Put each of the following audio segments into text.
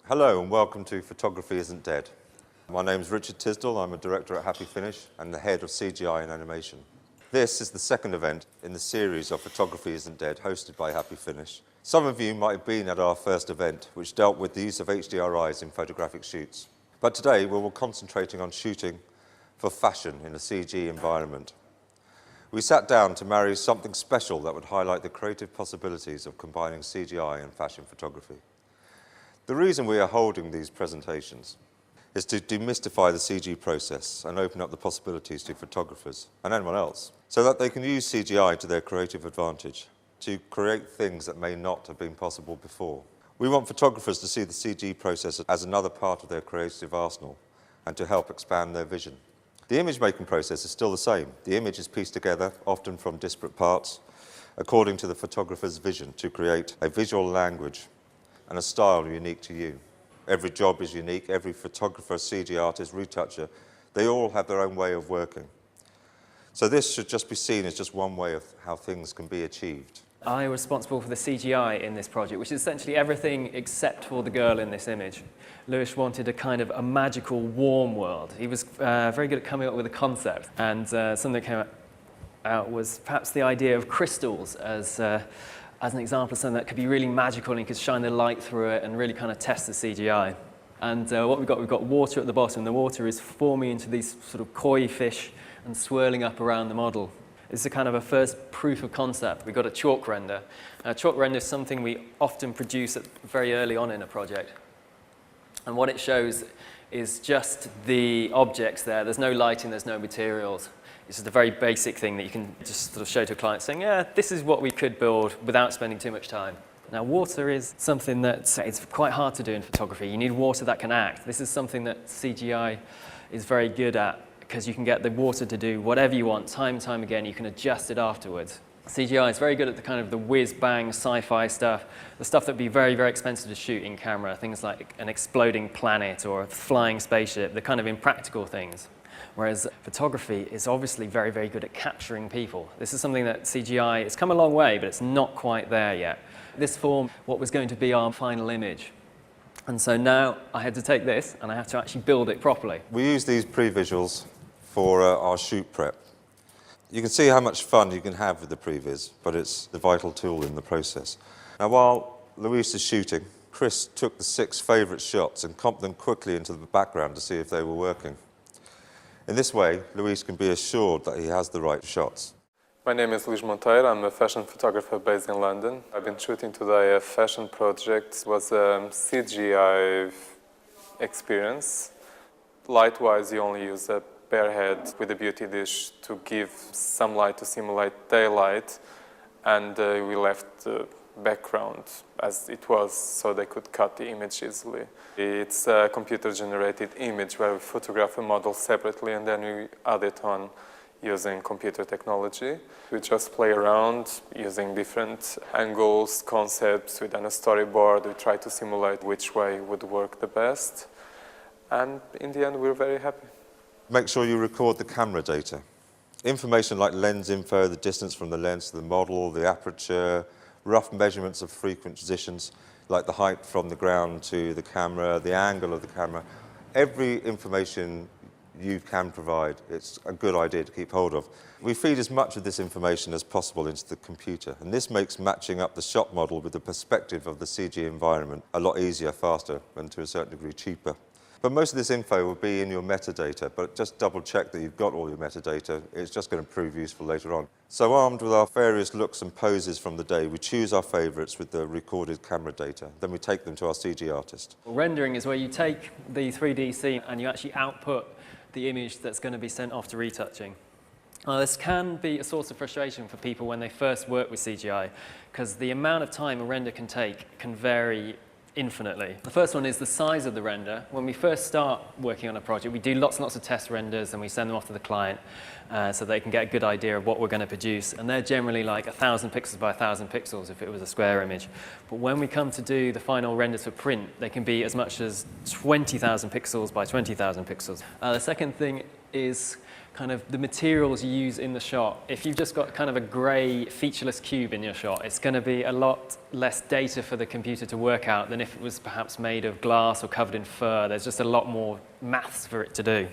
Hello and welcome to Photography Isn't Dead. My name's Richard Tisdall, I'm a director at Happy Finish and the head of CGI and animation. This is the second event in the series of Photography Isn't Dead hosted by Happy Finish. Some of you might have been at our first event, which dealt with the use of HDRIs in photographic shoots. But today we're concentrating on shooting for fashion in a CG environment. We sat down to marry something special that would highlight the creative possibilities of combining CGI and fashion photography. The reason we are holding these presentations is to demystify the CG process and open up the possibilities to photographers and anyone else, so that they can use CGI to their creative advantage, to create things that may not have been possible before. We want photographers to see the CG process as another part of their creative arsenal and to help expand their vision. The image-making process is still the same. The image is pieced together, often from disparate parts, according to the photographer's vision, to create a visual language and a style unique to you. Every job is unique, every photographer, CG artist, retoucher, they all have their own way of working. So this should just be seen as just one way of how things can be achieved. I'm responsible for the CGI in this project, which is essentially everything except for the girl in this image. Lewis wanted a kind of a magical, warm world. He was very good at coming up with a concept, and something that came out was perhaps the idea of crystals as an example of something that could be really magical and you could shine the light through it and really kind of test the CGI. And what we've got water at the bottom. The water is forming into these sort of koi fish and swirling up around the model. This is a kind of a first proof of concept. We've got a chalk render. Chalk render is something we often produce very early on in a project. And what it shows is just the objects there. There's no lighting, there's no materials. It's just a very basic thing that you can just sort of show to a client saying, yeah, this is what we could build without spending too much time. Now, water is something that it's quite hard to do in photography. You need water that can act. This is something that CGI is very good at, because you can get the water to do whatever you want time and time again. You can adjust it afterwards. CGI is very good at the kind of the whiz-bang sci-fi stuff, the stuff that would be very, very expensive to shoot in camera, things like an exploding planet or a flying spaceship, the kind of impractical things. Whereas photography is obviously very, very good at capturing people. This is something that CGI has come a long way, but it's not quite there yet. This formed what was going to be our final image. And so now I had to take this and I have to actually build it properly. We use these pre-visuals for our shoot prep. You can see how much fun you can have with the previs, but it's the vital tool in the process. Now, while Luis is shooting, Chris took the 6 favourite shots and comped them quickly into the background to see if they were working. In this way, Luis can be assured that he has the right shots. My name is Luís Monteiro. I'm a fashion photographer based in London. I've been shooting today a fashion project. It was a CGI experience. Light-wise, you only use a bare head with a beauty dish to give some light to simulate daylight, and we left the background as it was so they could cut the image easily. It's a computer-generated image where we photograph a model separately and then we add it on using computer technology. We just play around using different angles, concepts, we done a storyboard, we try to simulate which way would work the best, and in the end we're very happy. Make sure you record the camera data. Information like lens info, the distance from the lens to the model, the aperture, rough measurements of frequent positions, like the height from the ground to the camera, the angle of the camera. Every information you can provide, it's a good idea to keep hold of. We feed as much of this information as possible into the computer, and this makes matching up the shot model with the perspective of the CG environment a lot easier, faster, and to a certain degree cheaper. But most of this info will be in your metadata, but just double check that you've got all your metadata. It's just going to prove useful later on. So armed with our various looks and poses from the day, we choose our favourites with the recorded camera data. Then we take them to our CG artist. Rendering is where you take the 3D scene and you actually output the image that's going to be sent off to retouching. Now, this can be a source of frustration for people when they first work with CGI, because the amount of time a render can take can vary infinitely. The first one is the size of the render. When we first start working on a project, we do lots and lots of test renders and we send them off to the client so they can get a good idea of what we're going to produce. And they're generally like 1,000 pixels by 1,000 pixels if it was a square image. But when we come to do the final renders for print, they can be as much as 20,000 pixels by 20,000 pixels. The second thing is kind of the materials you use in the shot. If you've just got kind of a grey, featureless cube in your shot, it's going to be a lot less data for the computer to work out than if it was perhaps made of glass or covered in fur. There's just a lot more maths for it to do.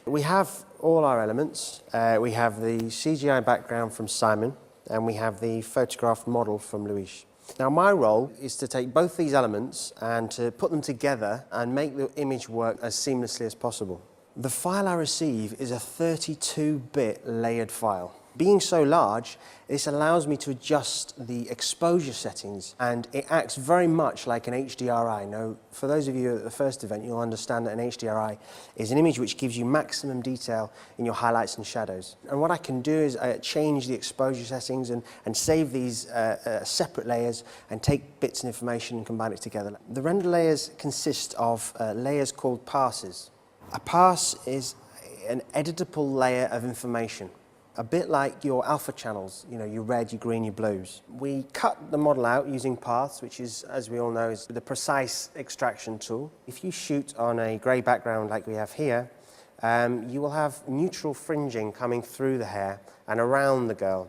We have all our elements. We have the CGI background from Simon, and we have the photographed model from Luis. Now, my role is to take both these elements and to put them together and make the image work as seamlessly as possible. The file I receive is a 32-bit layered file. Being so large, this allows me to adjust the exposure settings, and it acts very much like an HDRI. Now, for those of you at the first event, you'll understand that an HDRI is an image which gives you maximum detail in your highlights and shadows. And what I can do is change the exposure settings and save these separate layers and take bits of information and combine it together. The render layers consist of layers called passes. A pass is an editable layer of information, a bit like your alpha channels, you know, your red, your green, your blues. We cut the model out using paths, which is, as we all know, is the precise extraction tool. If you shoot on a grey background like we have here, you will have neutral fringing coming through the hair and around the girl.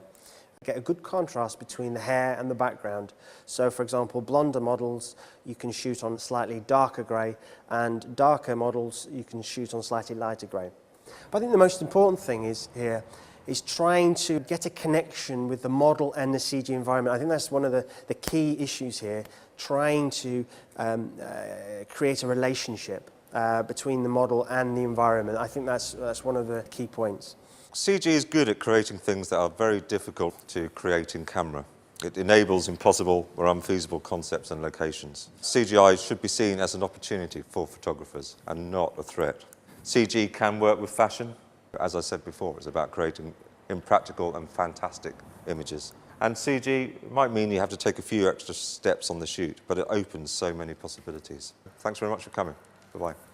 Get a good contrast between the hair and the background. So, for example, blonder models you can shoot on slightly darker grey, and darker models you can shoot on slightly lighter grey. But I think the most important thing is trying to get a connection with the model and the CG environment. I think that's one of the key issues here, trying to create a relationship between the model and the environment. I think that's one of the key points. CG is good at creating things that are very difficult to create in camera. It enables impossible or unfeasible concepts and locations. CGI should be seen as an opportunity for photographers and not a threat. CG can work with fashion. As I said before, it's about creating impractical and fantastic images. And CG might mean you have to take a few extra steps on the shoot, but it opens so many possibilities. Thanks very much for coming. Bye-bye.